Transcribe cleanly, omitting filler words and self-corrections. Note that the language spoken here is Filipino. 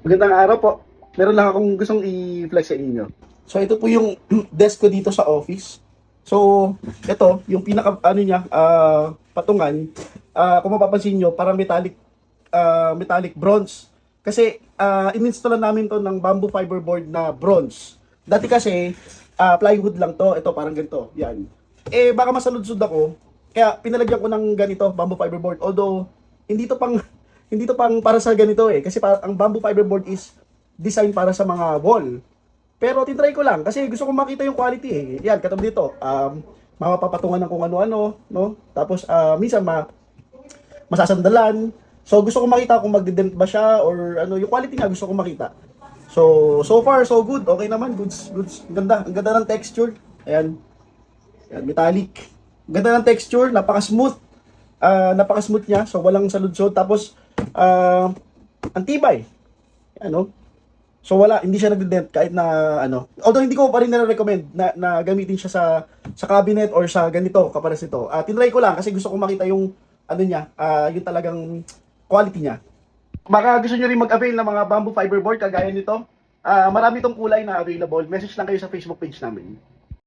Magandang araw po. Meron lang akong gustong i-flex sa inyo. So ito po yung desk ko dito sa office. So ito, yung pinaka ano niya, patungan, kung mapapansin nyo, parang metallic bronze. Kasi in-install namin to ng bamboo fiberboard na bronze. Dati kasi plywood lang to, ito parang ganito, yan. Eh baka masaludsod ako, kaya pinalagyan ko ng ganito, bamboo fiberboard. Although hindi to pang hindi to pang para sa ganito eh, kasi ang bamboo fiberboard is design para sa mga wall. Pero tinry ko lang kasi gusto kong makita yung quality eh. Yan, katulad dito, mapapatungan ng kung ano-ano, no? Tapos minsan masasandalan. So gusto ko makita kung magde-dent ba siya or ano, yung quality nga gusto ko makita. So far so good. Okay naman, goods. Ang ganda ng texture. Ayan. Ayan, metallic. Ganda ng texture, napaka-smooth. Napaka-smooth niya, so walang saludsod. Tapos ang tibay. Ano? So wala, hindi siya nagde-dent kahit na ano. Although hindi ko pa rin na-recommend na gamitin siya sa cabinet or sa ganito kapares nito. Tinry ko lang kasi gusto ko makita yung ano niya, yung talagang quality niya. Baka gusto niyo rin mag-avail ng mga bamboo fiberboard kagaya nito. Marami tong kulay na available. Message lang kayo sa Facebook page namin.